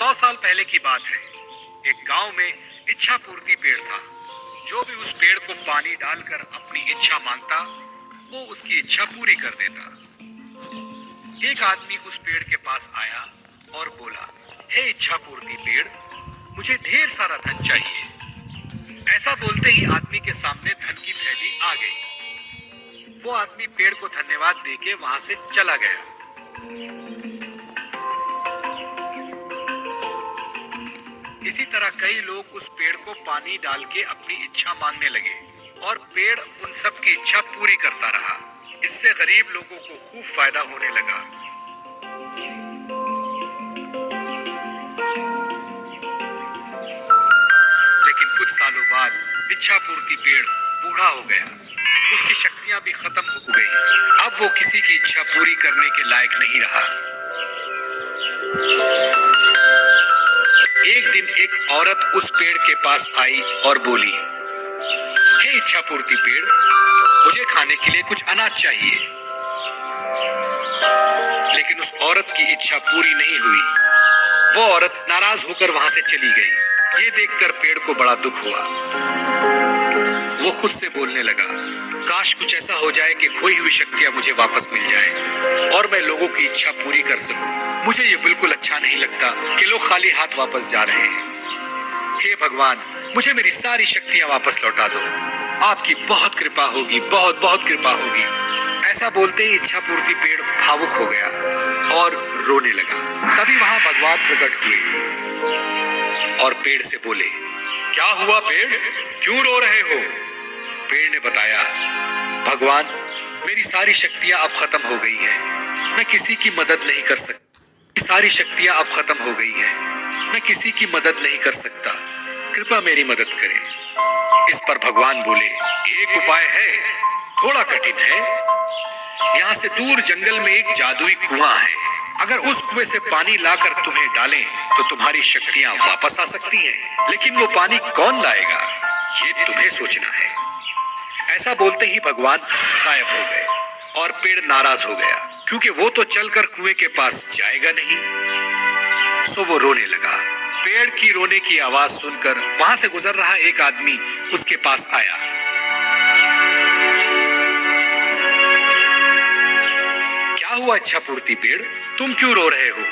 100 साल पहले की बात है। एक गांव में इच्छा पूर्ति पेड़ था। जो भी उस पेड़ को पानी डालकर अपनी इच्छा मांगता, वो उसकी इच्छा पूरी कर देता। एक आदमी उस पेड़ के पास आया और बोला, हे इच्छा पूर्ति पेड़, मुझे ढेर सारा धन चाहिए। ऐसा बोलते ही आदमी के सामने धन की थैली आ गई। वो आदमी पेड़ को धन्यवाद देके वहां से चला गया। इसी तरह कई लोग उस पेड़ को पानी डाल के अपनी इच्छा मांगने लगे और पेड़ उन सब की इच्छा पूरी करता रहा। इससे गरीब लोगों को खूब फायदा होने लगा। लेकिन कुछ सालों बाद इच्छा पूर्ति पेड़ बूढ़ा हो गया। उसकी शक्तियां भी खत्म हो गई। अब वो किसी की इच्छा पूरी करने के लायक नहीं रहा। एक दिन एक औरत उस पेड़ के पास आई और बोली, हे इच्छा पूर्ति पेड़, मुझे खाने के लिए कुछ अनाज चाहिए। लेकिन उस औरत की इच्छा पूरी नहीं हुई। वो औरत नाराज होकर वहां से चली गई। ये देखकर पेड़ को बड़ा दुख हुआ। वो खुद से बोलने लगा, काश कुछ ऐसा हो जाए कि खोई हुई शक्तियां मुझे वापस मिल जाए और मैं लोगों की इच्छा पूरी कर सकूं। मुझे ये बिल्कुल अच्छा नहीं लगता कि लोग खाली हाथ वापस जा रहे हैं। हे भगवान, मुझे मेरी सारी शक्तियां वापस लौटा दो। आपकी बहुत कृपा होगी, बहुत बहुत कृपा होगी। ऐसा बोलते ही इच्छा पूर्ति पेड़ भावुक हो गया और रोने लगा। तभी वहां भगवान प्रकट हुए और पेड़ से बोले, क्या हुआ पेड़, क्यों रो रहे हो? पेड़ ने बताया, भगवान, मेरी सारी शक्तियां अब खत्म हो गई हैं। मैं किसी की मदद नहीं कर सकता। सारी शक्तियां अब खत्म हो गई हैं। मैं किसी की मदद नहीं कर सकता। कृपया मेरी मदद करें। इस पर भगवान बोले, एक उपाय है, थोड़ा कठिन है। यहाँ से दूर जंगल में एक जादुई कुआं है। अगर उस कुएं से पानी लाकर तुम्हें डालें तो तुम्हारी शक्तियां वापस आ सकती हैं। लेकिन वो पानी कौन लाएगा, ये तुम्हें सोचना है। ऐसा बोलते ही भगवान गायब हो गए और पेड़ नाराज हो गया, क्योंकि वो तो चलकर कुएं के पास जाएगा नहीं। सो वो रोने लगा। पेड़ की रोने की आवाज सुनकर वहां से गुजर रहा एक आदमी उसके पास आया। क्या हुआ इच्छा पूर्ति पेड़, तुम क्यों रो रहे हो?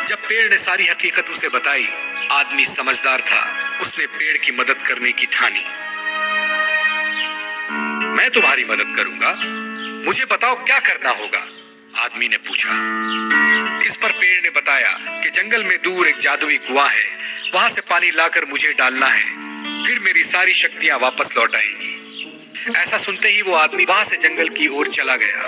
जब पेड़ ने सारी हकीकत उसे बताई, आदमी समझदार था। उसने पेड़ की मदद करने की ठानी। मैं तुम्हारी मदद करूंगा, मुझे बताओ क्या करना होगा? आदमी ने पूछा। इस पर पेड़ ने बताया कि जंगल में दूर एक जादुई कुआं है। वहां से पानी लाकर मुझे डालना है, फिर मेरी सारी शक्तियां वापस लौट आएंगी। ऐसा सुनते ही वो आदमी वहां से जंगल की ओर चला गया।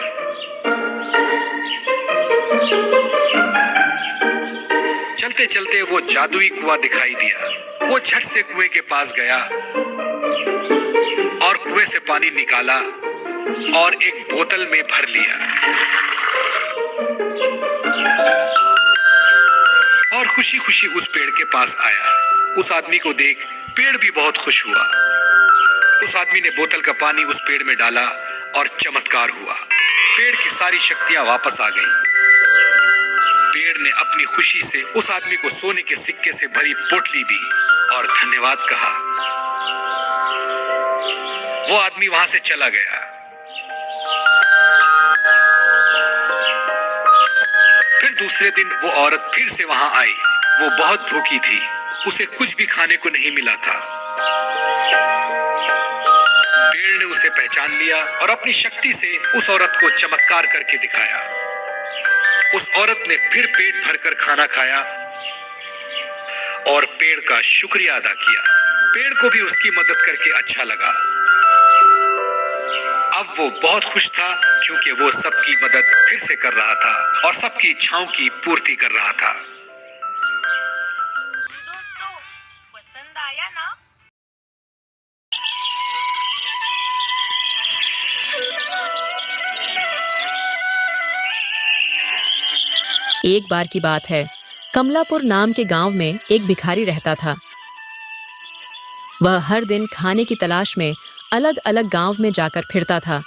चलते चलते वो जादुई कुआं दिखाई दिया। वो झट से कुएं के पास गया और कुएं से पानी निकाला और एक बोतल में भर लिया और खुशी खुशी उस पेड़ के पास आया। उस आदमी को देख पेड़ भी बहुत खुश हुआ। उस आदमी ने बोतल का पानी उस पेड़ में डाला और चमत्कार हुआ। पेड़ की सारी शक्तियां वापस आ गईं। पेड़ ने अपनी खुशी से उस आदमी को सोने के सिक्के से भरी पोटली दी और धन्यवाद कहा। वो आदमी वहां से चला गया। फिर दूसरे दिन वो औरत फिर से वहां आई। वो बहुत भूखी थी, उसे कुछ भी खाने को नहीं मिला था। पेड़ ने उसे पहचान लिया और अपनी शक्ति से उस औरत को चमत्कार करके दिखाया। उस औरत ने फिर पेट भरकर खाना खाया और पेड़ का शुक्रिया अदा किया। पेड़ को भी उसकी मदद करके अच्छा लगा। अब वो बहुत खुश था, क्योंकि वो सबकी मदद फिर से कर रहा था और सबकी इच्छाओं की पूर्ति कर रहा था। दोस्तों, पसंद आया ना? एक बार की बात है, कमलापुर नाम के गांव में एक भिखारी रहता था। वह हर दिन खाने की तलाश में अलग अलग गांव में जाकर फिरता था।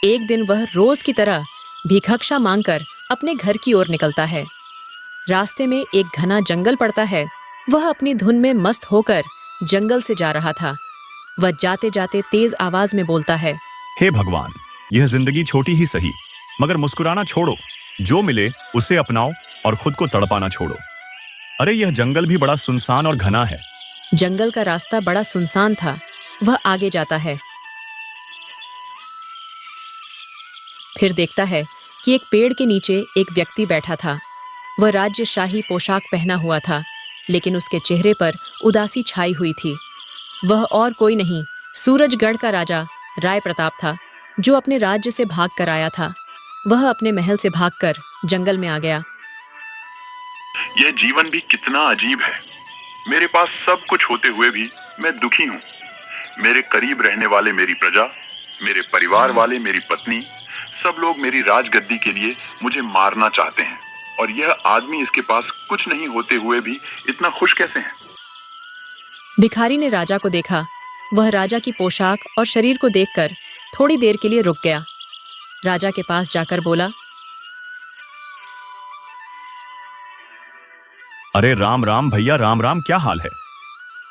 एक दिन वह रोज की तरह भिक्षा मांगकर अपने घर की ओर निकलता है। रास्ते में एक घना जंगल पड़ता है। वह अपनी धुन में मस्त होकर जंगल से जा रहा था। वह जाते जाते तेज आवाज में बोलता है, हे भगवान, यह जिंदगी छोटी ही सही, मगर मुस्कुराना छोड़ो। जो मिले उसे अपनाओ और खुद को तड़पाना छोड़ो। अरे यह जंगल भी बड़ा सुनसान और घना है। जंगल का रास्ता बड़ा सुनसान था। वह आगे जाता है। फिर देखता है कि एक पेड़ के नीचे एक व्यक्ति बैठा था। वह राजशाही पोशाक पहना हुआ था, लेकिन उसके चेहरे पर उदासी छाई हुई थी। वह और कोई नहीं, सूरजगढ़ का राजा राय प्रताप था, जो अपने राज्य से भाग कर आया था। वह अपने महल से भागकर जंगल में आ गया। यह जीवन भी कितना अजीब है। मेरे पास सब कुछ होते हुए भी मैं दुखी हूँ। मेरे करीब रहने वाले मेरी प्रजा, मेरे परिवार वाले मेरी पत्नी, सब लोग मेरी राजगद्दी के लिए मुझे मारना चाहते हैं, और यह आदमी इसके पास कुछ नहीं होते हुए भी इतना खुश कैसे है? भिखारी ने राजा को देखा। वह राजा की पोशाक और शरीर को देखकर थोड़ी देर के लिए रुक गया। राजा के पास जाकर बोला, अरे राम राम भैया, राम राम, क्या हाल है?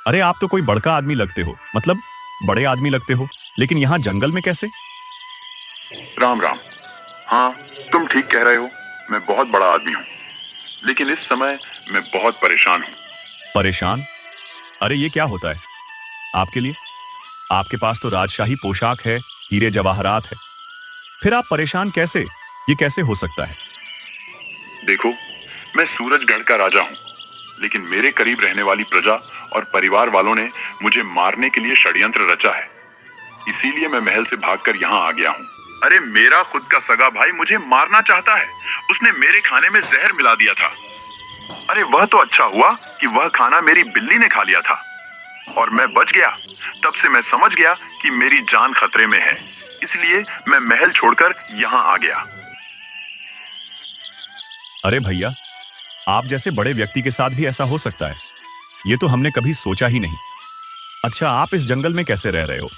अरे आप तो कोई बड़का आदमी लगते हो, मतलब बड़े आदमी लगते हो, लेकिन यहाँ जंगल में कैसे? राम राम। हाँ, तुम ठीक कह रहे हो, मैं बहुत बड़ा आदमी हूँ, लेकिन इस समय मैं बहुत परेशान हूँ। परेशान? अरे ये क्या होता है आपके लिए? आपके पास तो राजशाही पोशाक है, हीरे जवाहरात है, फिर आप परेशान कैसे? ये कैसे हो सकता है? देखो, मैं सूरजगढ़ का राजा हूँ, लेकिन मेरे करीब रहने वाली प्रजा और परिवार वालों ने मुझे मारने के लिए षड्यंत्र रचा है। इसीलिए मैं महल से भागकर यहाँ आ गया हूँ। अरे मेरा खुद का सगा भाई मुझे मारना चाहता है। उसने मेरे खाने में जहर मिला दिया था। अरे वह तो अच्छा हुआ कि वह खाना मेरी बिल्ली ने खा लिया था और मैं बच गया। तब से मैं समझ गया कि मेरी जान खतरे में है, इसलिए मैं महल छोड़कर यहाँ आ गया। अरे भैया, आप जैसे बड़े व्यक्ति के साथ भी ऐसा हो सकता है? ये तो हमने कभी सोचा ही नहीं। अच्छा, आप इस जंगल में कैसे रह रहे हो?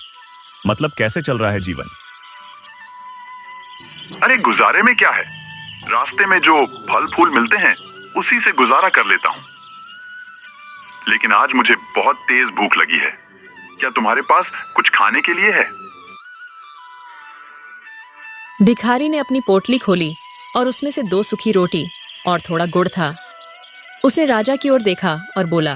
मतलब कैसे चल रहा है जीवन? अरे गुजारे में क्या है, रास्ते में जो फल फूल मिलते हैं उसी से गुजारा कर लेता हूँ। लेकिन आज मुझे बहुत तेज भूख लगी है। क्या तुम्हारे पास कुछ खाने के लिए है? भिखारी ने अपनी पोटली खोली और उसमें से 2 सूखी रोटी और थोड़ा गुड़ था। उसने राजा की ओर देखा और बोला,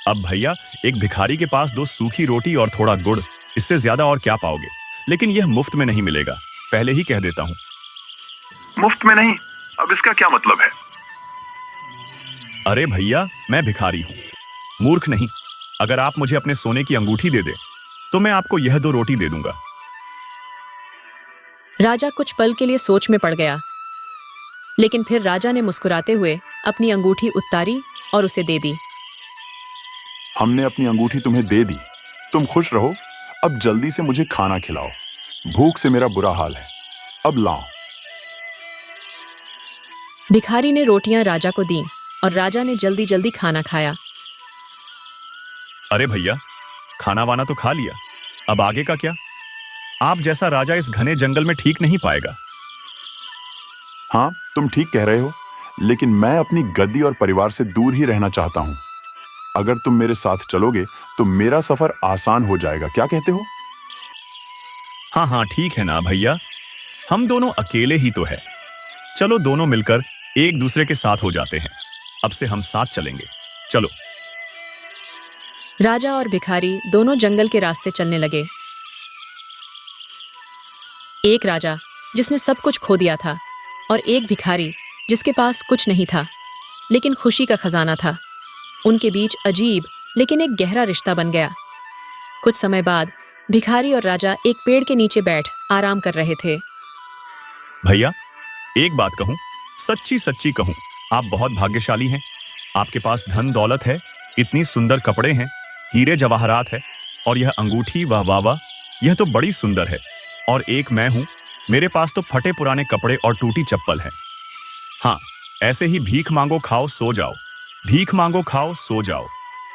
अब भैया, एक भिखारी के पास 2 सूखी रोटी और थोड़ा गुड़, इससे ज्यादा और क्या पाओगे? लेकिन यह मुफ्त में नहीं मिलेगा, पहले ही कह देता हूं। मुफ्त में नहीं? अब इसका क्या मतलब है? अरे भैया, मैं भिखारी हूं, मूर्ख नहीं। अगर आप मुझे अपने सोने की अंगूठी दे दे तो मैं आपको यह 2 रोटी दे दूंगा। राजा कुछ पल के लिए सोच में पड़ गया, लेकिन फिर राजा ने मुस्कुराते हुए अपनी अंगूठी उतारी और उसे दे दी। हमने अपनी अंगूठी तुम्हें दे दी, तुम खुश रहो। अब जल्दी से मुझे खाना खिलाओ, भूख से मेरा बुरा हाल है, अब लाओ। भिखारी ने रोटियां राजा को दी और राजा ने जल्दी जल्दी खाना खाया। अरे भैया, खाना वाना तो खा लिया, अब आगे का क्या? आप जैसा राजा इस घने जंगल में ठीक नहीं पाएगा। हाँ, तुम ठीक कह रहे हो, लेकिन मैं अपनी गद्दी और परिवार से दूर ही रहना चाहता हूँ। अगर तुम मेरे साथ चलोगे तो मेरा सफर आसान हो जाएगा, क्या कहते हो? हाँ हाँ, ठीक है ना भैया, हम दोनों अकेले ही तो है। चलो दोनों मिलकर एक दूसरे के साथ हो जाते हैं। अब से हम साथ चलेंगे, चलो। राजा और भिखारी दोनों जंगल के रास्ते चलने लगे। एक राजा जिसने सब कुछ खो दिया था और एक भिखारी जिसके पास कुछ नहीं था, लेकिन खुशी का खजाना था। उनके बीच अजीब लेकिन एक गहरा रिश्ता बन गया। कुछ समय बाद भिखारी और राजा एक पेड़ के नीचे बैठ आराम कर रहे थे। भैया, एक बात कहूं, सच्ची सच्ची कहूं, आप बहुत भाग्यशाली हैं। आपके पास धन दौलत है, इतनी सुंदर कपड़े हैं, हीरे जवाहरात है, और यह अंगूठी, वाह वाह वाह, यह तो बड़ी सुंदर है। और एक मैं हूं, मेरे पास तो फटे पुराने कपड़े और टूटी चप्पल है। हाँ, ऐसे ही भीख मांगो खाओ सो जाओ, भीख मांगो खाओ सो जाओ।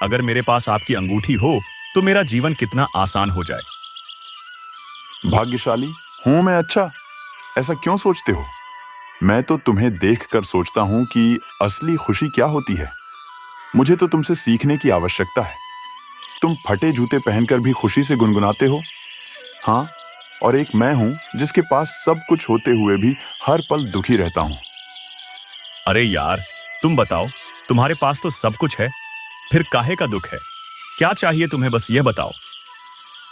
अगर मेरे पास आपकी अंगूठी हो तो मेरा जीवन कितना आसान हो जाए। भाग्यशाली हूं मैं? अच्छा, ऐसा क्यों सोचते हो? मैं तो तुम्हें देखकर सोचता हूं कि असली खुशी क्या होती है। मुझे तो तुमसे सीखने की आवश्यकता है। तुम फटे जूते पहनकर भी खुशी से गुनगुनाते हो। हाँ, और एक मैं हूं जिसके पास सब कुछ होते हुए भी हर पल दुखी रहता हूं। अरे यार, तुम बताओ, तुम्हारे पास तो सब कुछ है, फिर काहे का दुख है? क्या चाहिए तुम्हें, बस ये बताओ।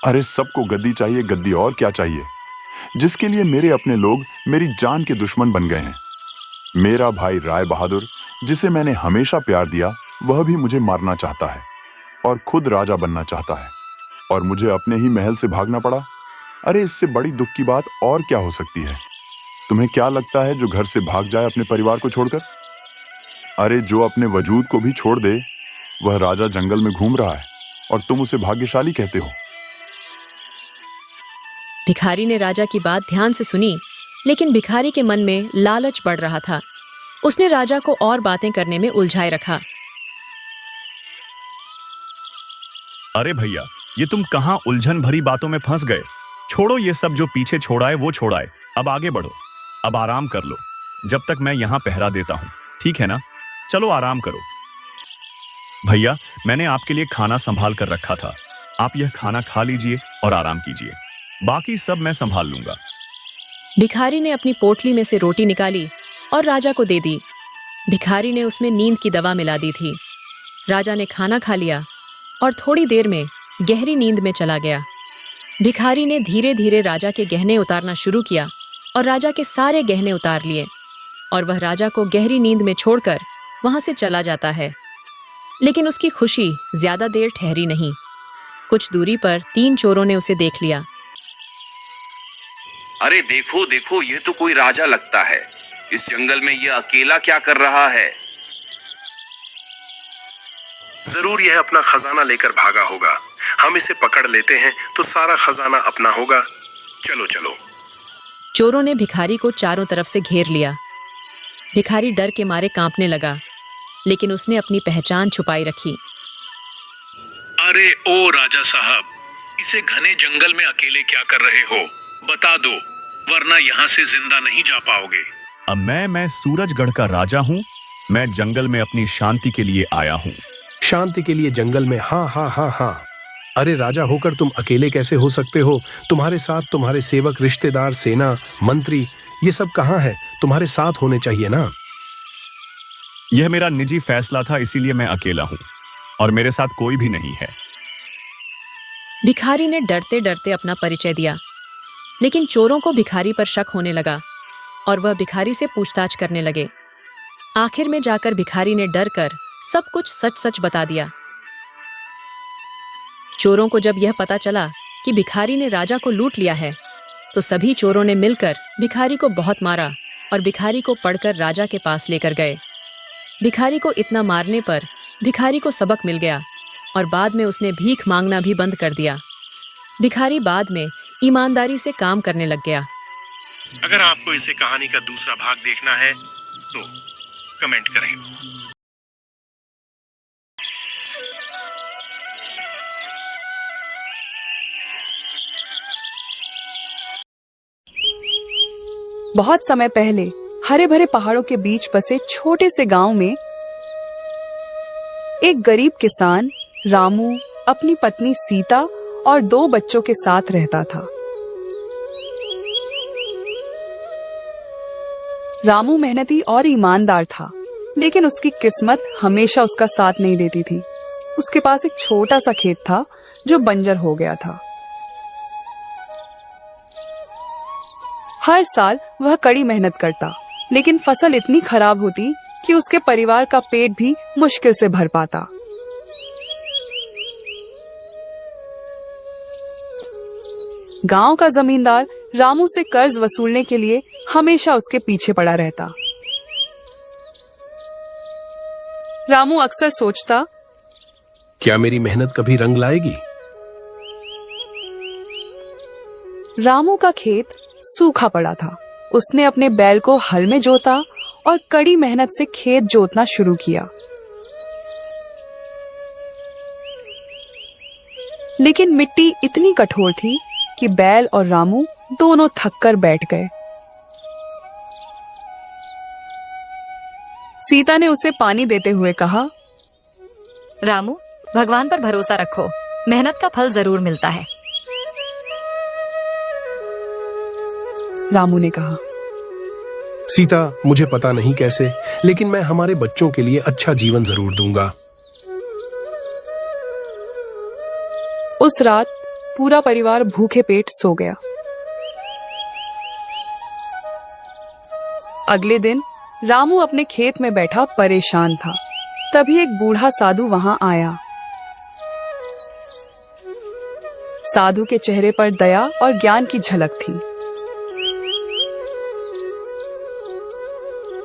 अरे सबको गद्दी चाहिए, गद्दी, और क्या चाहिए, जिसके लिए मेरे अपने लोग मेरी जान के दुश्मन बन गए हैं। मेरा भाई राय बहादुर, जिसे मैंने हमेशा प्यार दिया, वह भी मुझे मारना चाहता है और खुद राजा बनना चाहता है, और मुझे अपने ही महल से भागना पड़ा। अरे इससे बड़ी दुख की बात और क्या हो सकती है? तुम्हें क्या लगता है जो घर से भाग जाए अपने परिवार को छोड़कर? अरे जो अपने वजूद को भी छोड़ दे, वह राजा जंगल में घूम रहा है और तुम उसे भाग्यशाली कहते हो। भिखारी ने राजा की बात ध्यान से सुनी, लेकिन भिखारी के मन में लालच बढ़ रहा था। उसने राजा को और बातें करने में उलझाए रखा। अरे भैया, ये तुम कहाँ उलझन भरी बातों में फंस गए? छोड़ो ये सब, जो पीछे छोड़ाए वो छोड़ाए, अब आगे बढ़ो। अब आराम कर लो, जब तक मैं यहाँ पहरा देता हूँ, ठीक है ना? चलो आराम करो। भैया, मैंने आपके लिए खाना संभाल कर रखा था, आप यह खाना खा लीजिए और आराम कीजिए, बाकी सब मैं संभाल लूंगा। भिखारी ने अपनी पोटली में से रोटी निकाली और राजा को दे दी। भिखारी ने उसमें नींद की दवा मिला दी थी। राजा ने खाना खा लिया और थोड़ी देर में गहरी नींद में चला गया। भिखारी ने धीरे धीरे राजा के गहने उतारना शुरू किया और राजा के सारे गहने उतार लिए, और वह राजा को गहरी नींद में छोड़कर वहां से चला जाता है। लेकिन उसकी खुशी ज्यादा देर ठहरी नहीं। कुछ दूरी पर 3 चोरों ने उसे देख लिया। अरे देखो देखो, ये तो कोई राजा लगता है। इस जंगल में ये अकेला क्या कर रहा है? जरूर यह अपना खजाना लेकर भागा होगा। हम इसे पकड़ लेते हैं तो सारा खजाना अपना होगा। चलो चलो। चोरों ने भिखारी को चारों तरफ से घेर लिया। भिखारी डर के मारे कांपने लगा, लेकिन उसने अपनी पहचान छुपाई रखी। अरे ओ राजा साहब, इसे घने जंगल में अकेले क्या कर रहे हो? बता दो, वरना यहाँ से जिंदा नहीं जा पाओगे। अब मैं सूरजगढ़ का राजा हूँ। मैं जंगल में अपनी शांति के लिए आया हूँ। शांति के लिए जंगल में? हाँ हाँ हाँ हाँ। अरे राजा होकर तुम अकेले कैसे हो सकते हो? तुम्हारे साथ तुम्हारे सेवक, रिश्तेदार, सेना, मंत्री, ये सब कहाँ है? तुम्हारे साथ होने चाहिए ना। यह मेरा निजी फैसला था, इसीलिए मैं अकेला हूँ और मेरे साथ कोई भी नहीं है। भिखारी ने डरते डरते अपना परिचय दिया, लेकिन चोरों को भिखारी पर शक होने लगा और वह भिखारी से पूछताछ करने लगे। आखिर में जाकर भिखारी ने डर कर सब कुछ सच सच बता दिया। चोरों को जब यह पता चला कि भिखारी ने राजा को लूट लिया है, तो सभी चोरों ने मिलकर भिखारी को बहुत मारा और भिखारी को पकड़कर राजा के पास लेकर गए। भिखारी को इतना मारने पर भिखारी को सबक मिल गया और बाद में उसने भीख मांगना भी बंद कर दिया। भिखारी बाद में ईमानदारी से काम करने लग गया। अगर आपको इसे कहानी का दूसरा भाग देखना है तो कमेंट करें। बहुत समय पहले हरे भरे पहाड़ों के बीच बसे छोटे से गांव में एक गरीब किसान रामू अपनी पत्नी सीता और 2 बच्चों के साथ रहता था। रामू मेहनती और ईमानदार था, लेकिन उसकी किस्मत हमेशा उसका साथ नहीं देती थी। उसके पास एक छोटा सा खेत था जो बंजर हो गया था। हर साल वह कड़ी मेहनत करता, लेकिन फसल इतनी खराब होती कि उसके परिवार का पेट भी मुश्किल से भर पाता। गांव का जमींदार रामू से कर्ज वसूलने के लिए हमेशा उसके पीछे पड़ा रहता। रामू अक्सर सोचता, क्या मेरी मेहनत कभी रंग लाएगी? रामू का खेत सूखा पड़ा था। उसने अपने बैल को हल में जोता और कड़ी मेहनत से खेत जोतना शुरू किया, लेकिन मिट्टी इतनी कठोर थी कि बैल और रामू दोनों थक कर बैठ गए। सीता ने उसे पानी देते हुए कहा, रामू, भगवान पर भरोसा रखो, मेहनत का फल जरूर मिलता है। रामू ने कहा, सीता, मुझे पता नहीं कैसे, लेकिन मैं हमारे बच्चों के लिए अच्छा जीवन जरूर दूंगा। उस रात पूरा परिवार भूखे पेट सो गया। अगले दिन रामू अपने खेत में बैठा परेशान था। तभी एक बूढ़ा साधु वहां आया। साधु के चेहरे पर दया और ज्ञान की झलक थी।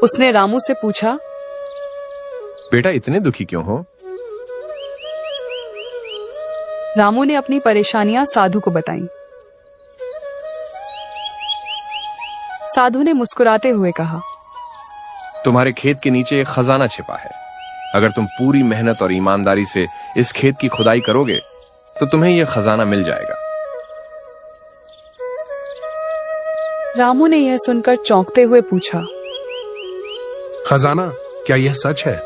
उसने रामू से पूछा, बेटा इतने दुखी क्यों हो? रामू ने अपनी परेशानियां साधु को बताईं। साधु ने मुस्कुराते हुए कहा, तुम्हारे खेत के नीचे एक खजाना छिपा है। अगर तुम पूरी मेहनत और ईमानदारी से इस खेत की खुदाई करोगे तो तुम्हें यह खजाना मिल जाएगा। रामू ने यह सुनकर चौंकते हुए पूछा, खजाना, क्या यह सच है?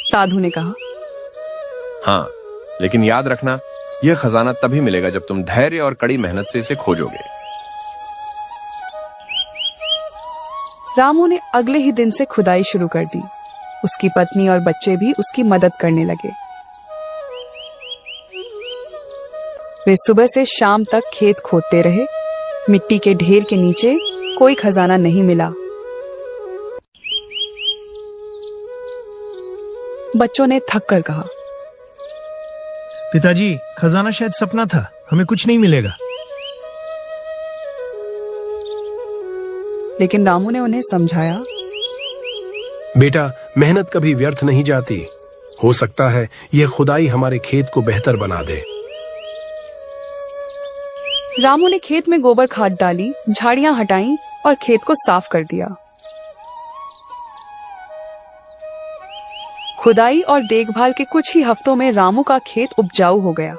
साधु ने कहा, हाँ, लेकिन याद रखना, यह खजाना तभी मिलेगा जब तुम धैर्य और कड़ी मेहनत से इसे खोजोगे। रामू ने अगले ही दिन से खुदाई शुरू कर दी। उसकी पत्नी और बच्चे भी उसकी मदद करने लगे। वे सुबह से शाम तक खेत खोदते रहे। मिट्टी के ढेर के नीचे कोई खजाना नहीं मिला। बच्चों ने थक कर कहा, पिताजी, खजाना शायद सपना था, हमें कुछ नहीं मिलेगा। लेकिन रामू ने उन्हें समझाया, बेटा, मेहनत कभी व्यर्थ नहीं जाती। हो सकता है यह खुदाई हमारे खेत को बेहतर बना दे। रामू ने खेत में गोबर खाद डाली, झाड़ियां हटाईं और खेत को साफ कर दिया। खुदाई और देखभाल के कुछ ही हफ्तों में रामू का खेत उपजाऊ हो गया।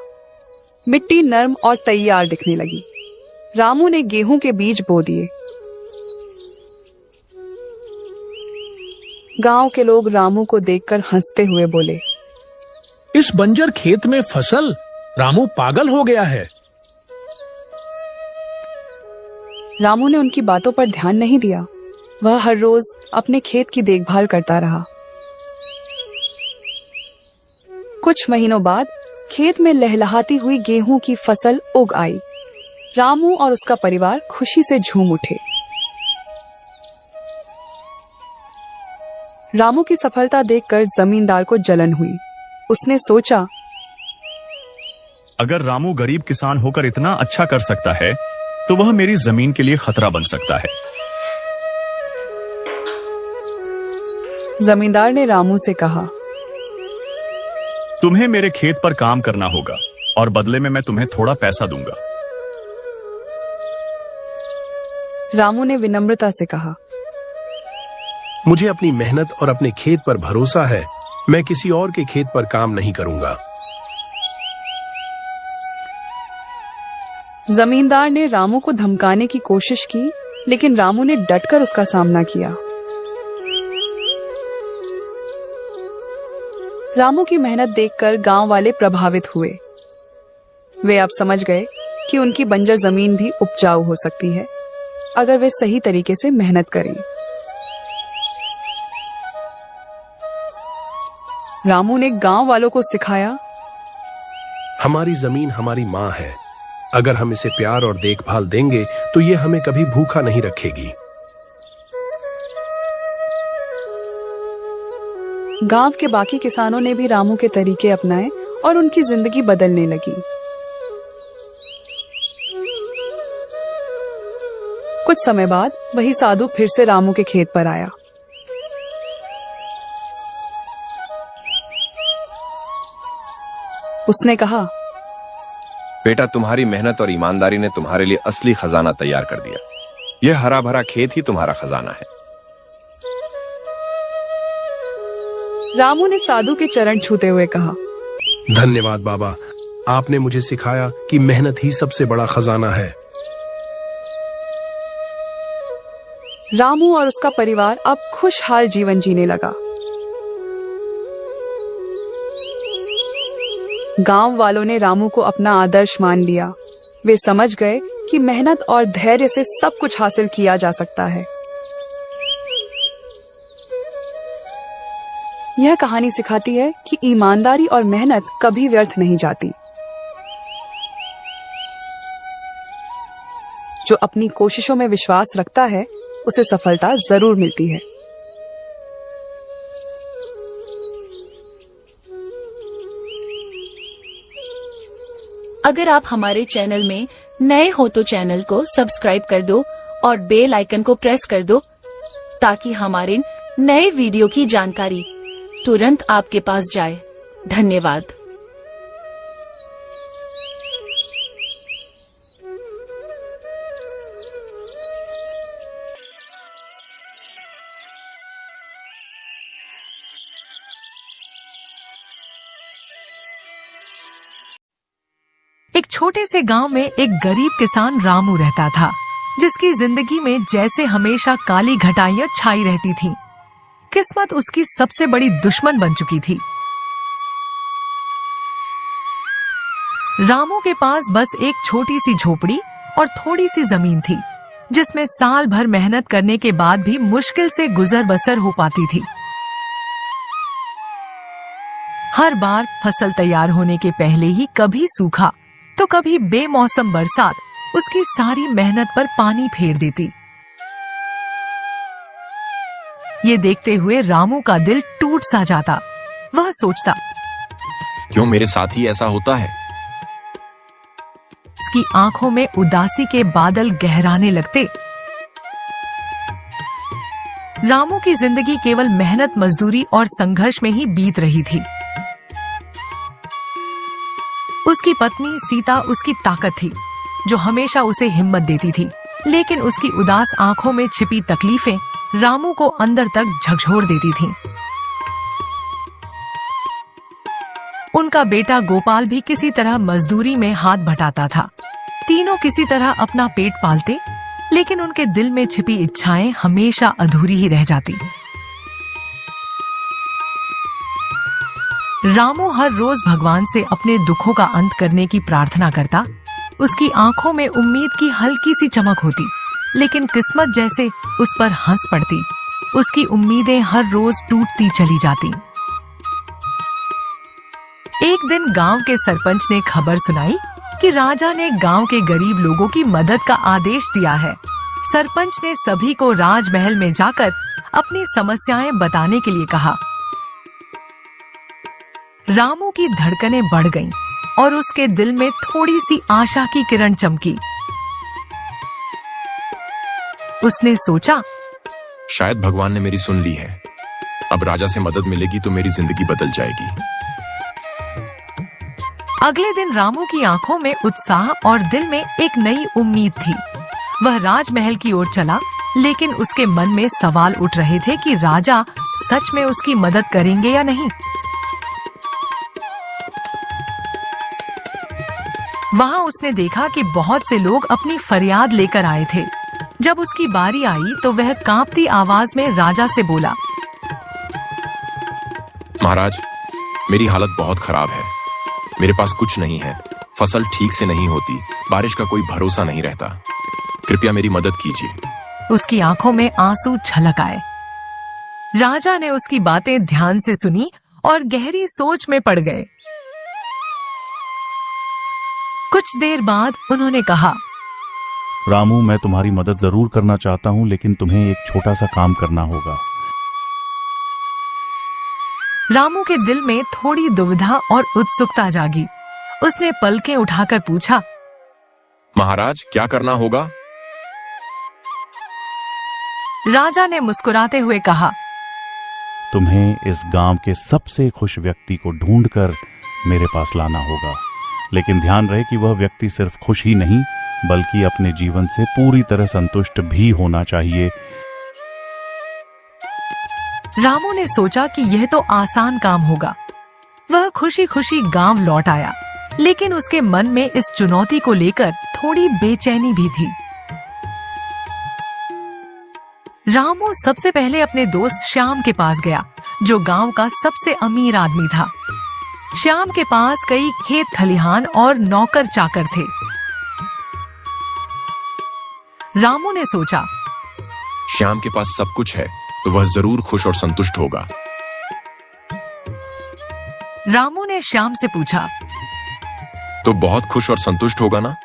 मिट्टी नर्म और तैयार दिखने लगी। रामू ने गेहूं के बीज बो दिए। गांव के लोग रामू को देखकर हंसते हुए बोले, इस बंजर खेत में फसल? रामू पागल हो गया है। रामू ने उनकी बातों पर ध्यान नहीं दिया। वह हर रोज अपने खेत की देखभाल करता रहा। कुछ महीनों बाद खेत में लहलहाती हुई गेहूं की फसल उग आई। रामू और उसका परिवार खुशी से झूम उठे। रामू की सफलता देखकर जमींदार को जलन हुई। उसने सोचा, अगर रामू गरीब किसान होकर इतना अच्छा कर सकता है तो वह मेरी जमीन के लिए खतरा बन सकता है। जमींदार ने रामू से कहा, तुम्हें मेरे खेत पर काम करना होगा और बदले में मैं तुम्हें थोड़ा पैसा दूंगा। रामू ने विनम्रता से कहा, मुझे अपनी मेहनत और अपने खेत पर भरोसा है। मैं किसी और के खेत पर काम नहीं करूंगा। जमींदार ने रामू को धमकाने की कोशिश की, लेकिन रामू ने डटकर उसका सामना किया। रामू की मेहनत देखकर गांव वाले प्रभावित हुए। वे अब समझ गए कि उनकी बंजर जमीन भी उपजाऊ हो सकती है अगर वे सही तरीके से मेहनत करें। रामू ने गांव वालों को सिखाया, हमारी जमीन हमारी माँ है। अगर हम इसे प्यार और देखभाल देंगे तो ये हमें कभी भूखा नहीं रखेगी। गांव के बाकी किसानों ने भी रामू के तरीके अपनाए और उनकी जिंदगी बदलने लगी। कुछ समय बाद वही साधु फिर से रामू के खेत पर आया। उसने कहा, बेटा, तुम्हारी मेहनत और ईमानदारी ने तुम्हारे लिए असली खजाना तैयार कर दिया। यह हरा भरा खेत ही तुम्हारा खजाना है। रामू ने साधु के चरण छूते हुए कहा, धन्यवाद बाबा, आपने मुझे सिखाया कि मेहनत ही सबसे बड़ा खजाना है। रामू और उसका परिवार अब खुशहाल जीवन जीने लगा। गांव वालों ने रामू को अपना आदर्श मान लिया। वे समझ गए कि मेहनत और धैर्य से सब कुछ हासिल किया जा सकता है। यह कहानी सिखाती है कि ईमानदारी और मेहनत कभी व्यर्थ नहीं जाती। जो अपनी कोशिशों में विश्वास रखता है उसे सफलता जरूर मिलती है। अगर आप हमारे चैनल में नए हो तो चैनल को सब्सक्राइब कर दो और बेल आइकन को प्रेस कर दो ताकि हमारे नए वीडियो की जानकारी तुरंत आपके पास जाए। धन्यवाद। एक छोटे से गांव में एक गरीब किसान रामू रहता था, जिसकी जिंदगी में जैसे हमेशा काली घटाइयां छाई रहती थीं। किस्मत उसकी सबसे बड़ी दुश्मन बन चुकी थी। रामू के पास बस एक छोटी सी झोपड़ी और थोड़ी सी जमीन थी, जिसमें साल भर मेहनत करने के बाद भी मुश्किल से गुजर बसर हो पाती थी। हर बार फसल तैयार होने के पहले ही कभी सूखा तो कभी बेमौसम बरसात उसकी सारी मेहनत पर पानी फेर देती। ये देखते हुए रामू का दिल टूट सा जाता। वह सोचता, क्यों मेरे साथ ही ऐसा होता है? उसकी आंखों में उदासी के बादल गहराने लगते। रामू की जिंदगी केवल मेहनत, मजदूरी और संघर्ष में ही बीत रही थी। उसकी पत्नी सीता उसकी ताकत थी, जो हमेशा उसे हिम्मत देती थी, लेकिन उसकी उदास आंखों में छिपी तकलीफें रामू को अंदर तक झकझोर देती थीं। उनका बेटा गोपाल भी किसी तरह मजदूरी में हाथ बटाता था। तीनों किसी तरह अपना पेट पालते, लेकिन उनके दिल में छिपी इच्छाएं हमेशा अधूरी ही रह जाती। रामू हर रोज भगवान से अपने दुखों का अंत करने की प्रार्थना करता। उसकी आंखों में उम्मीद की हल्की सी चमक होती, लेकिन किस्मत जैसे उस पर हंस पड़ती। उसकी उम्मीदें हर रोज टूटती चली जाती। एक दिन गांव के सरपंच ने खबर सुनाई कि राजा ने गांव के गरीब लोगों की मदद का आदेश दिया है। सरपंच ने सभी को राजमहल में जाकर अपनी समस्याएं बताने के लिए कहा। रामू की धड़कनें बढ़ गईं और उसके दिल में थोड़ी सी आशा की किरण चमकी। उसने सोचा, शायद भगवान ने मेरी सुन ली है। अब राजा से मदद मिलेगी तो मेरी जिंदगी बदल जाएगी। अगले दिन रामू की आंखों में उत्साह और दिल में एक नई उम्मीद थी। वह राजमहल की ओर चला, लेकिन उसके मन में सवाल उठ रहे थे कि राजा सच में उसकी मदद करेंगे या नहीं। वहां उसने देखा कि बहुत से लोग अपनी फरियाद लेकर आए थे। जब उसकी बारी आई तो वह कांपती आवाज में राजा से बोला, महाराज, मेरी हालत बहुत खराब है। मेरे पास कुछ नहीं है, फसल ठीक से नहीं होती, बारिश का कोई भरोसा नहीं रहता। कृपया मेरी मदद कीजिए। उसकी आंखों में आंसू छलक आए। राजा ने उसकी बातें ध्यान से सुनी और गहरी सोच में पड़ गए। कुछ देर बाद उन्होंने कहा, रामू, मैं तुम्हारी मदद जरूर करना चाहता हूं, लेकिन तुम्हें एक छोटा सा काम करना होगा। रामू के दिल में थोड़ी दुविधा और उत्सुकता जागी। उसने पलकें उठाकर पूछा, महाराज, क्या करना होगा? राजा ने मुस्कुराते हुए कहा, तुम्हें इस गांव के सबसे खुश व्यक्ति को ढूंढकर मेरे पास लाना होगा, लेकिन ध्यान रहे कि वह व्यक्ति सिर्फ खुश ही नहीं बल्कि अपने जीवन से पूरी तरह संतुष्ट भी होना चाहिए। रामू ने सोचा कि यह तो आसान काम होगा। वह खुशी खुशी गांव लौट आया, लेकिन उसके मन में इस चुनौती को लेकर थोड़ी बेचैनी भी थी। रामू सबसे पहले अपने दोस्त श्याम के पास गया, जो गांव का सबसे अमीर आदमी था। श्याम के पास कई खेत खलिहान और नौकर चाकर थे। रामू ने सोचा, श्याम के पास सब कुछ है तो वह जरूर खुश और संतुष्ट होगा। रामू ने श्याम से पूछा, तो बहुत खुश और संतुष्ट होगा ना?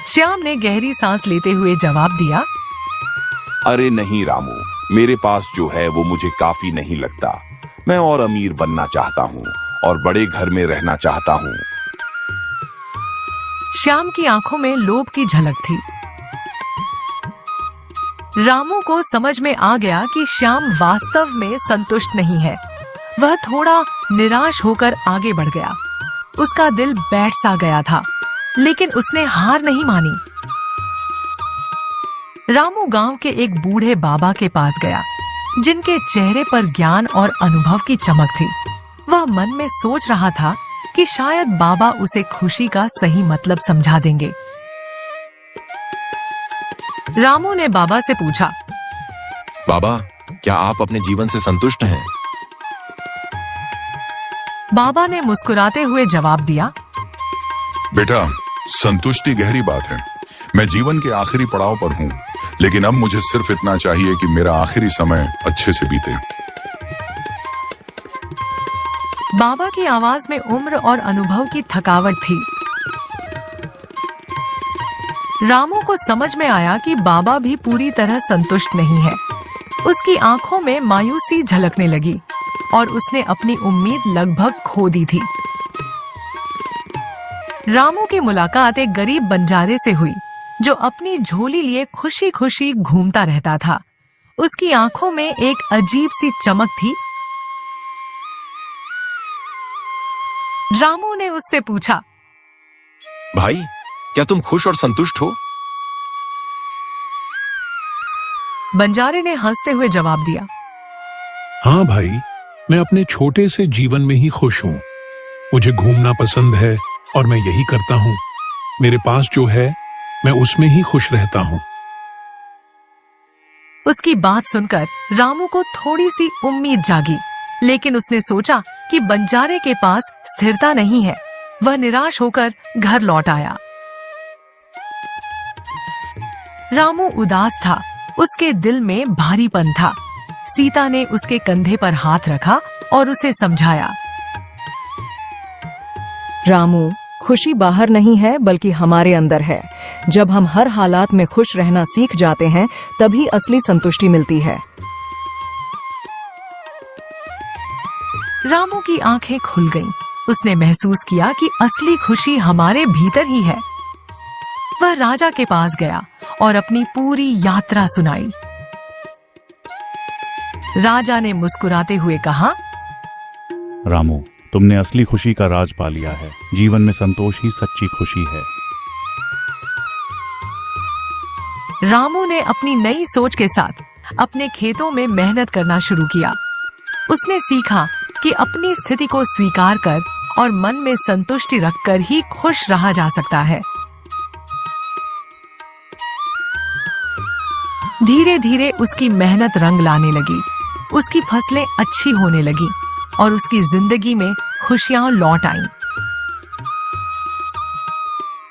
श्याम ने गहरी सांस लेते हुए जवाब दिया, अरे नहीं रामू, मेरे पास जो है वो मुझे काफी नहीं लगता। मैं और अमीर बनना चाहता हूँ और बड़े घर में रहना चाहता हूँ। श्याम की आंखों में लोभ की झलक थी। रामू को समझ में आ गया कि श्याम वास्तव में संतुष्ट नहीं है। वह थोड़ा निराश होकर आगे बढ़ गया। उसका दिल बैठ सा गया था, लेकिन उसने हार नहीं मानी। रामू गांव के एक बूढ़े बाबा के पास गया, जिनके चेहरे पर ज्ञान और अनुभव की चमक थी। वह मन में सोच रहा था कि शायद बाबा उसे खुशी का सही मतलब समझा देंगे। रामू ने बाबा से पूछा, बाबा, क्या आप अपने जीवन से संतुष्ट हैं? बाबा ने मुस्कुराते हुए जवाब दिया, बेटा, संतुष्टि गहरी बात है। मैं जीवन के आखिरी पड़ाव पर हूँ, लेकिन अब मुझे सिर्फ इतना चाहिए कि मेरा आखिरी समय अच्छे से बीते। बाबा की आवाज में उम्र और अनुभव की थकावट थी। रामू को समझ में आया कि बाबा भी पूरी तरह संतुष्ट नहीं है। उसकी आंखों में मायूसी झलकने लगी और उसने अपनी उम्मीद लगभग खो दी थी। रामू की मुलाकात एक गरीब बंजारे से हुई, जो अपनी झोली लिए खुशी खुशी घूमता रहता था। उसकी आंखों में एक अजीब सी चमक थी। रामू ने उससे पूछा, भाई, क्या तुम खुश और संतुष्ट हो? बंजारे ने हंसते हुए जवाब दिया, हाँ भाई, मैं अपने छोटे से जीवन में ही खुश हूँ। मुझे घूमना पसंद है और मैं यही करता हूँ। मेरे पास जो है मैं उसमें ही खुश रहता हूँ। उसकी बात सुनकर रामू को थोड़ी सी उम्मीद जागी, लेकिन उसने सोचा कि बंजारे के पास स्थिरता नहीं है। वह निराश होकर घर लौट आया। रामू उदास था। उसके दिल में भारीपन था। सीता ने उसके कंधे पर हाथ रखा और उसे समझाया, रामू, खुशी बाहर नहीं है बल्कि हमारे अंदर है। जब हम हर हालात में खुश रहना सीख जाते हैं, तभी असली संतुष्टि मिलती है। रामू की आंखें खुल गईं। उसने महसूस किया कि असली खुशी हमारे भीतर ही है। वह राजा के पास गया और अपनी पूरी यात्रा सुनाई। राजा ने मुस्कुराते हुए कहा, रामू, तुमने असली खुशी का राज पा लिया है। जीवन में संतोष ही सच्ची खुशी है। रामू ने अपनी नई सोच के साथ अपने खेतों में मेहनत करना शुरू किया। उसने सीखा कि अपनी स्थिति को स्वीकार कर और मन में संतुष्टि रखकर ही खुश रहा जा सकता है। धीरे धीरे उसकी मेहनत रंग लाने लगी। उसकी फसलें अच्छी होने लगी और उसकी जिंदगी में खुशियां लौट आईं।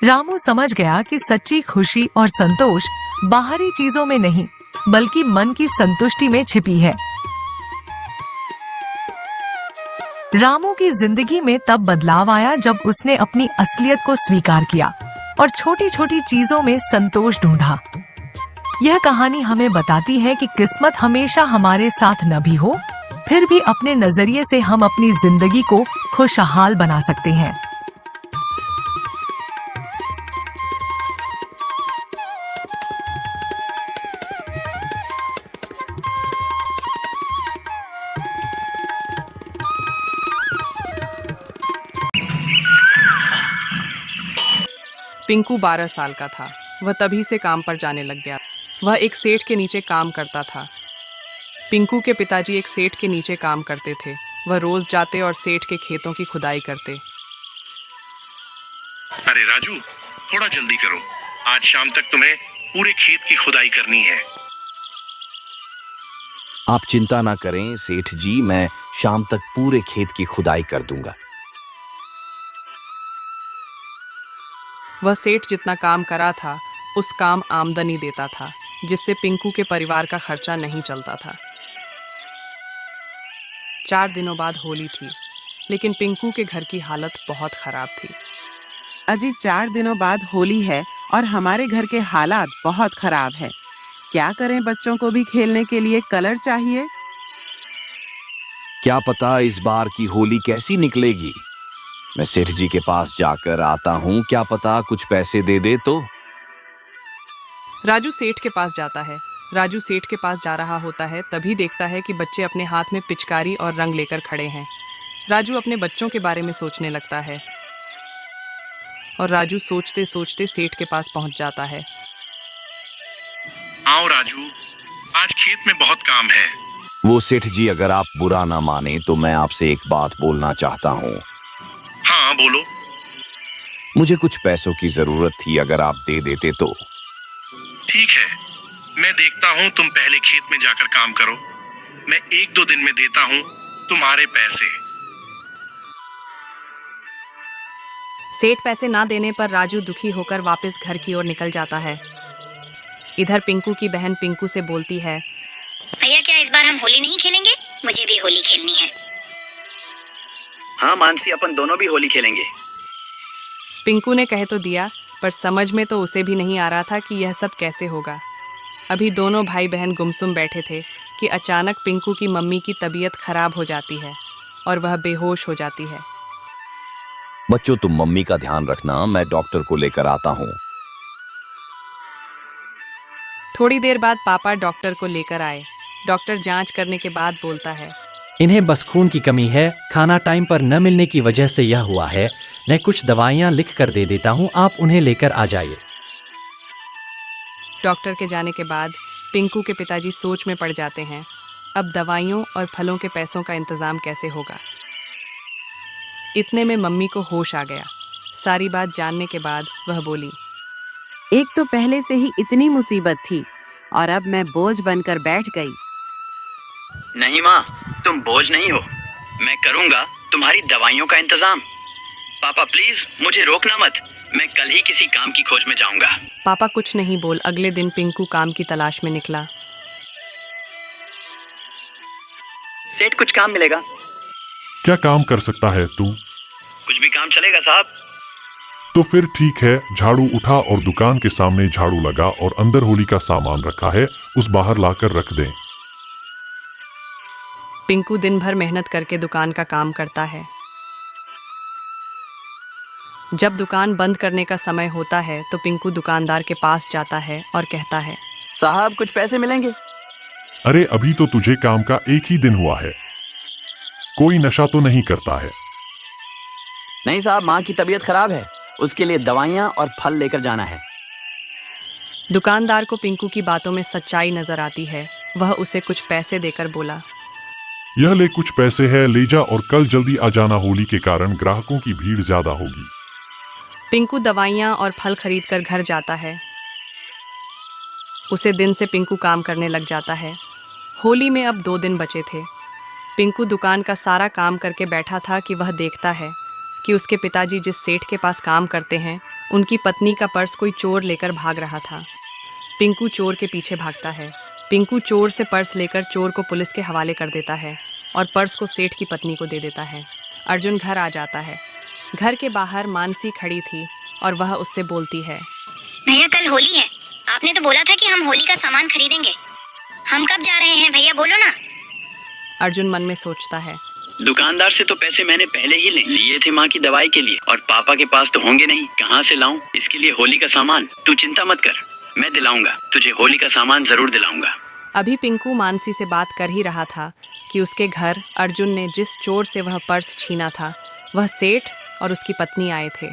रामू समझ गया कि सच्ची खुशी और संतोष बाहरी चीजों में नहीं, बल्कि मन की संतुष्टि में छिपी है। रामू की जिंदगी में तब बदलाव आया जब उसने अपनी असलियत को स्वीकार किया और छोटी छोटी चीजों में संतोष ढूंढा। यह कहानी हमें बताती है कि किस्मत हमेशा हमारे साथ न भी हो, फिर भी अपने नजरिए से हम अपनी जिंदगी को खुशहाल बना सकते हैं। पिंकू 12 साल का था। वह तभी से काम पर जाने लग गया। वह एक सेठ के नीचे काम करता था। पिंकू के पिताजी एक सेठ के नीचे काम करते थे। वह रोज जाते और सेठ के खेतों की खुदाई करते। अरे राजू, थोड़ा जल्दी करो। आज शाम तक तुम्हें पूरे खेत की खुदाई करनी है। आप चिंता ना करें सेठ जी, मैं शाम तक पूरे खेत की खुदाई कर दूंगा। वह सेठ जितना काम करा था उस काम आमदनी देता था, जिससे पिंकू के परिवार का खर्चा नहीं चलता था। 4 दिनों बाद होली थी, लेकिन पिंकू के घर की हालत बहुत खराब थी। अजी 4 दिनों बाद होली है और हमारे घर के हालात बहुत खराब है। क्या करें, बच्चों को भी खेलने के लिए कलर चाहिए। क्या पता इस बार की होली कैसी निकलेगी। मैं सेठ जी के पास जाकर आता हूँ, क्या पता कुछ पैसे दे दे तो। राजू सेठ के पास जाता है। राजू सेठ के पास जा रहा होता है, तभी देखता है कि बच्चे अपने हाथ में पिचकारी और रंग लेकर खड़े हैं। राजू अपने बच्चों के बारे में सोचने लगता है और राजू सोचते सोचते सेठ के पास पहुंच जाता है। आओ राजू, आज खेत में बहुत काम है। वो सेठ जी, अगर आप बुरा ना माने तो मैं आपसे एक बात बोलना चाहता हूँ। हाँ बोलो। मुझे कुछ पैसों की जरूरत थी, अगर आप दे देते तो। ठीक है, मैं देखता हूँ, तुम पहले खेत में जाकर काम करो। मैं 1-2 दिन में देता हूँ तुम्हारे पैसे। सेठ पैसे ना देने पर राजू दुखी होकर वापस घर की ओर निकल जाता है। इधर पिंकू की बहन पिंकू से बोलती है, भैया क्या इस बार हम होली नहीं खेलेंगे? मुझे भी होली खेलनी है। हाँ मानसी, अपन दोनों भी होली खेलेंगे। पिंकू ने कह तो दिया, पर समझ में तो उसे भी नहीं आ रहा था कि यह सब कैसे होगा। अभी दोनों भाई बहन गुमसुम बैठे थे कि अचानक पिंकू की मम्मी की तबीयत खराब हो जाती है और वह बेहोश हो जाती है। बच्चों तुम मम्मी का ध्यान रखना, मैं डॉक्टर को लेकर आता हूँ। थोड़ी देर बाद पापा डॉक्टर को लेकर आए। डॉक्टर जांच करने के बाद बोलता है, इन्हें बस खून की कमी है, खाना टाइम पर न मिलने की वजह से यह हुआ है। मैं कुछ दवाइयाँ लिख कर दे देता हूँ, आप उन्हें लेकर आ जाइए। डॉक्टर के जाने के बाद पिंकू के पिताजी सोच में पड़ जाते हैं, अब दवाइयों और फलों के पैसों का इंतजाम कैसे होगा। इतने में मम्मी को होश आ गया। सारी बात जानने के बाद वह बोली, एक तो पहले से ही इतनी मुसीबत थी और अब मैं बोझ बनकर बैठ गई। नहीं माँ, तुम बोझ नहीं हो, मैं करूँगा तुम्हारी दवाइयों का इंतजाम। पापा प्लीज मुझे रोकना मत, मैं कल ही किसी काम की खोज में जाऊंगा। पापा कुछ नहीं बोल अगले दिन पिंकू काम की तलाश में निकला। सेठ कुछ काम मिलेगा? क्या काम कर सकता है तू? कुछ भी काम चलेगा साहब। तो फिर ठीक है, झाड़ू उठा और दुकान के सामने झाड़ू लगा और अंदर होली का सामान रखा है, उस बाहर लाकर रख दें। पिंकू दिन भर मेहनत करके दुकान का काम करता है। जब दुकान बंद करने का समय होता है तो पिंकू दुकानदार के पास जाता है और कहता है, साहब कुछ पैसे मिलेंगे? अरे अभी तो तुझे काम का 1 ही दिन हुआ है, कोई नशा तो नहीं करता है? नहीं साहब, माँ की तबीयत खराब है, उसके लिए दवाइयाँ और फल लेकर जाना है। दुकानदार को पिंकू की बातों में सच्चाई नजर आती है। वह उसे कुछ पैसे देकर बोला, यह ले कुछ पैसे है, ले जा और कल जल्दी आ जाना, होली के कारण ग्राहकों की भीड़ ज्यादा होगी। पिंकू दवाइयाँ और फल खरीद कर घर जाता है। उसे दिन से पिंकू काम करने लग जाता है। होली में अब 2 दिन बचे थे। पिंकू दुकान का सारा काम करके बैठा था कि वह देखता है कि उसके पिताजी जिस सेठ के पास काम करते हैं, उनकी पत्नी का पर्स कोई चोर लेकर भाग रहा था। पिंकू चोर के पीछे भागता है। पिंकू चोर से पर्स लेकर चोर को पुलिस के हवाले कर देता है और पर्स को सेठ की पत्नी को दे देता है। अर्जुन घर आ जाता है। घर के बाहर मानसी खड़ी थी और वह उससे बोलती है, भैया कल होली है, आपने तो बोला था कि हम होली का सामान खरीदेंगे। हम कब जा रहे हैं भैया, बोलो ना। अर्जुन मन में सोचता है, दुकानदार से तो पैसे मैंने पहले ही ले लिए थे माँ की दवाई के लिए, और पापा के पास तो होंगे नहीं, कहाँ से लाऊं इसके लिए होली का सामान? तू चिंता मत कर, मैं दिलाऊंगा तुझे, होली का सामान जरूर दिलाऊंगा। अभी पिंकू मानसी से बात कर ही रहा था कि उसके घर अर्जुन ने जिस चोर से वह पर्स छीना था, वह सेठ और उसकी पत्नी आए थे।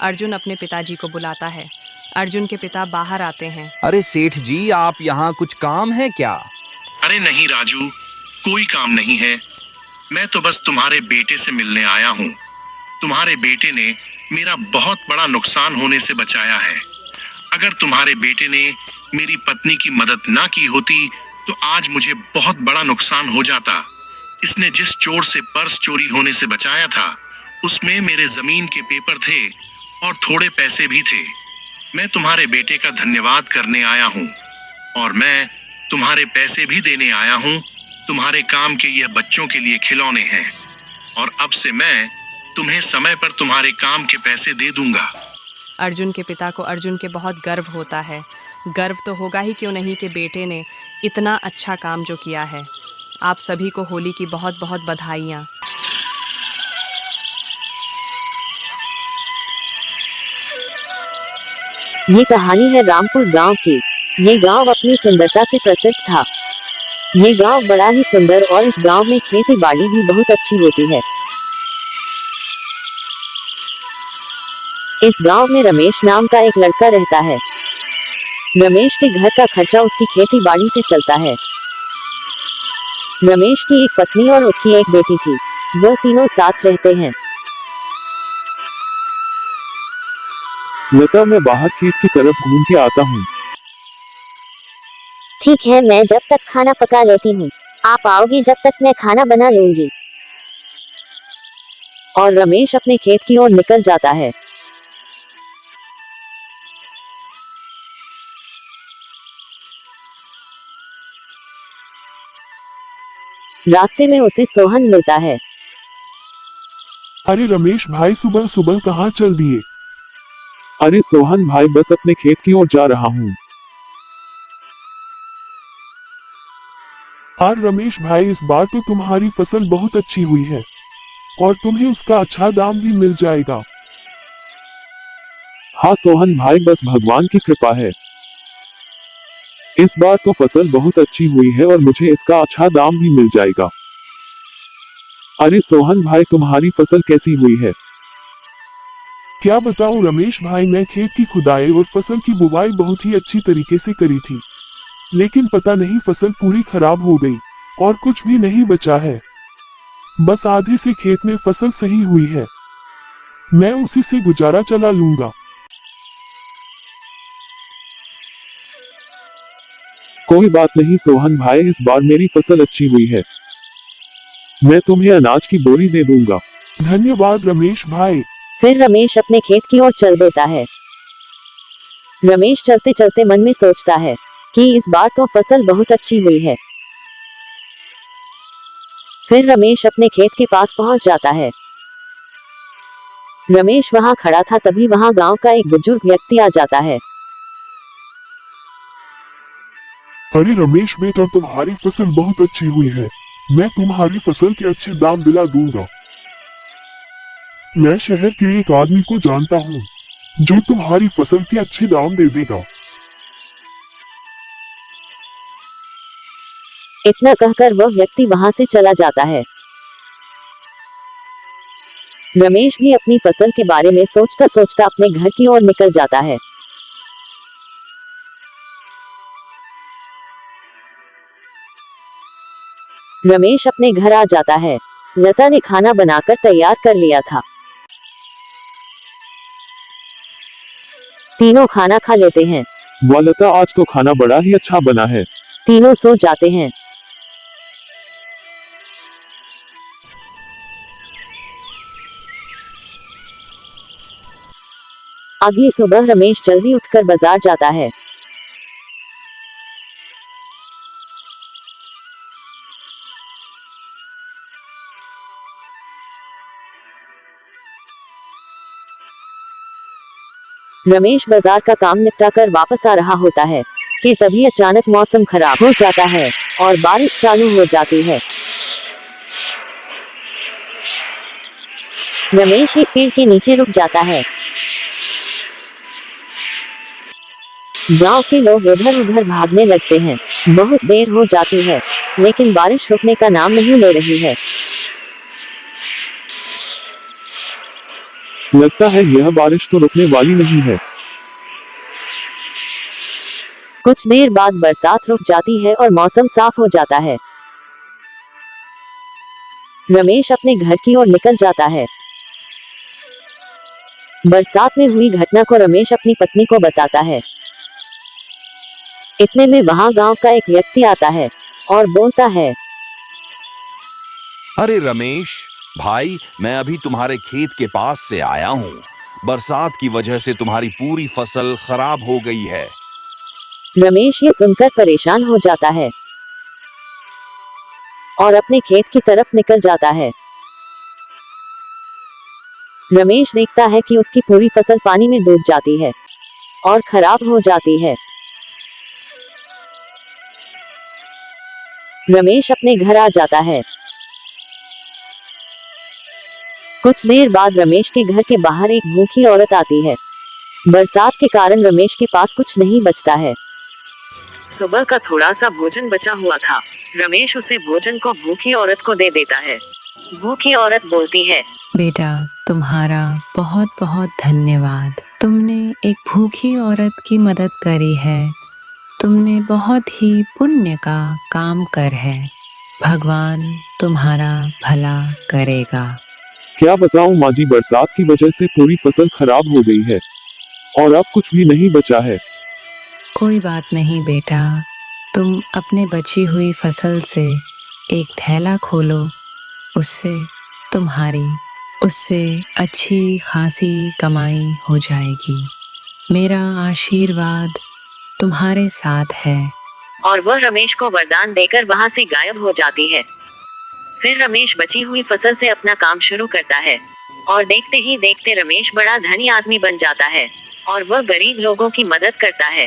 अर्जुन अपने पिताजी को बुलाता है। अर्जुन के पिता बाहर आते हैं। अरे सेठ जी, आप यहाँ कुछ काम है क्या? अरे नहीं राजू, कोई काम नहीं है, मैं तो बस तुम्हारे बेटे से मिलने आया हूँ। तुम्हारे बेटे ने मेरा बहुत बड़ा नुकसान होने से बचाया है। अगर तुम्हारे बेटे ने मेरी पत्नी की मदद ना की होती तो आज मुझे बहुत बड़ा नुकसान हो जाता। इसने जिस चोर से पर्स चोरी होने से बचाया था उसमें मेरे जमीन के पेपर थे और थोड़े पैसे भी थे। मैं तुम्हारे बेटे का धन्यवाद करने आया हूँ और मैं तुम्हारे पैसे भी देने आया हूँ। तुम्हारे काम के यह बच्चों के लिए खिलौने हैं और अब से मैं तुम्हें समय पर तुम्हारे काम के पैसे दे दूंगा। अर्जुन के पिता को अर्जुन के बहुत गर्व होता है। गर्व तो होगा ही क्यों नहीं कि बेटे ने इतना अच्छा काम जो किया है। आप सभी को होली की बहुत बहुत बधाइयाँ। ये कहानी है रामपुर गांव की। ये गांव अपनी सुंदरता से प्रसिद्ध था। ये गांव बड़ा ही सुंदर और इस गांव में खेती बाड़ी भी बहुत अच्छी होती है। इस गांव में रमेश नाम का एक लड़का रहता है। रमेश के घर का खर्चा उसकी खेती बाड़ी से चलता है। रमेश की एक पत्नी और उसकी एक बेटी थी। वह तीनों साथ रहते हैं। लता, मैं बाहर खेत की तरफ घूम के आता हूँ। ठीक है, मैं जब तक खाना पका लेती हूँ। आप आओगे जब तक मैं खाना बना लूंगी। और रमेश अपने खेत की ओर निकल जाता है। रास्ते में उसे सोहन मिलता है। अरे रमेश भाई, सुबह सुबह कहाँ चल दिए? अरे सोहन भाई, बस अपने खेत की ओर जा रहा हूँ। और रमेश भाई, इस बार तो तुम्हारी फसल बहुत अच्छी हुई है और तुम्हें उसका अच्छा दाम भी मिल जाएगा। हाँ सोहन भाई, बस भगवान की कृपा है। इस बार तो फसल बहुत अच्छी हुई है और मुझे इसका अच्छा दाम भी मिल जाएगा। अरे सोहन भाई, तुम्हारी फसल कैसी हुई है? क्या बताऊं रमेश भाई, मैं खेत की खुदाई और फसल की बुवाई बहुत ही अच्छी तरीके से करी थी, लेकिन पता नहीं फसल पूरी खराब हो गई और कुछ भी नहीं बचा है। बस आधे से खेत में फसल सही हुई है। मैं उसी से गुजारा चला लूंगा। कोई बात नहीं सोहन भाई, इस बार मेरी फसल अच्छी हुई है। मैं तुम्हें अनाज की बोरी दे दूंगा। धन्यवाद रमेश भाई। फिर रमेश अपने खेत की ओर चल देता है। रमेश चलते चलते मन में सोचता है कि इस बार तो फसल बहुत अच्छी हुई है। फिर रमेश अपने खेत के पास पहुंच जाता है। रमेश वहां खड़ा था, तभी वहां गांव का एक बुजुर्ग व्यक्ति आ जाता है। अरे रमेश बेटा, तुम्हारी फसल बहुत अच्छी हुई है। मैं तुम्हारी फसल के अच्छे दाम दिला दूंगा। मैं शहर के एक आदमी को जानता हूँ जो तुम्हारी फसल के अच्छे दाम दे देगा। इतना कहकर वह व्यक्ति वहां से चला जाता है। रमेश भी अपनी फसल के बारे में सोचता सोचता अपने घर की ओर निकल जाता है। रमेश अपने घर आ जाता है। लता ने खाना बनाकर तैयार कर लिया था। तीनों खाना खा लेते हैं। वाह लता, आज तो खाना बड़ा ही अच्छा बना है। तीनों सो जाते हैं। अगली सुबह रमेश जल्दी उठकर बाजार जाता है। रमेश बाजार का काम निपटाकर वापस आ रहा होता है कि तभी अचानक मौसम खराब हो जाता है और बारिश चालू हो जाती है। रमेश एक पेड़ के नीचे रुक जाता है। गांव के लोग इधर उधर भागने लगते हैं। बहुत देर हो जाती है, लेकिन बारिश रुकने का नाम नहीं ले रही है। लगता है यह बारिश तो रुकने वाली नहीं है। कुछ देर बाद बरसात रुक जाती है और मौसम साफ हो जाता है। रमेश अपने घर की ओर निकल जाता है। बरसात में हुई घटना को रमेश अपनी पत्नी को बताता है। इतने में वहाँ गांव का एक व्यक्ति आता है और बोलता है, अरे रमेश भाई, मैं अभी तुम्हारे खेत के पास से आया हूँ। बरसात की वजह से तुम्हारी पूरी फसल खराब हो गई है। रमेश ये सुनकर परेशान हो जाता है और अपने खेत की तरफ निकल जाता है। रमेश देखता है कि उसकी पूरी फसल पानी में डूब जाती है और खराब हो जाती है। रमेश अपने घर आ जाता है। कुछ देर बाद रमेश के घर के बाहर एक भूखी औरत आती है। बरसात के कारण रमेश के पास कुछ नहीं बचता है। सुबह का थोड़ा सा भोजन बचा हुआ था। रमेश उसे भोजन को भूखी औरत को दे देता है। भूखी औरत बोलती है, बेटा तुम्हारा बहुत बहुत धन्यवाद। तुमने एक भूखी औरत की मदद करी है। तुमने बहुत ही पुण्य का काम कर है। भगवान तुम्हारा भला करेगा। क्या बताऊं माँ जी, बरसात की वजह से पूरी फसल खराब हो गई है और अब कुछ भी नहीं बचा है। कोई बात नहीं बेटा, तुम अपने बची हुई फसल से एक थैला खोलो। उससे अच्छी खासी कमाई हो जाएगी। मेरा आशीर्वाद तुम्हारे साथ है। और वह रमेश को वरदान देकर वहां से गायब हो जाती है। फिर रमेश बची हुई फसल से अपना काम शुरू करता है और देखते ही देखते रमेश बड़ा धनी आदमी बन जाता है और वह गरीब लोगों की मदद करता है।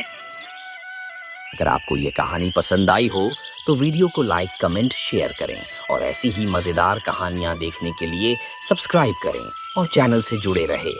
अगर आपको ये कहानी पसंद आई हो तो वीडियो को लाइक, कमेंट, शेयर करें और ऐसी ही मजेदार कहानियां देखने के लिए सब्सक्राइब करें और चैनल से जुड़े रहें।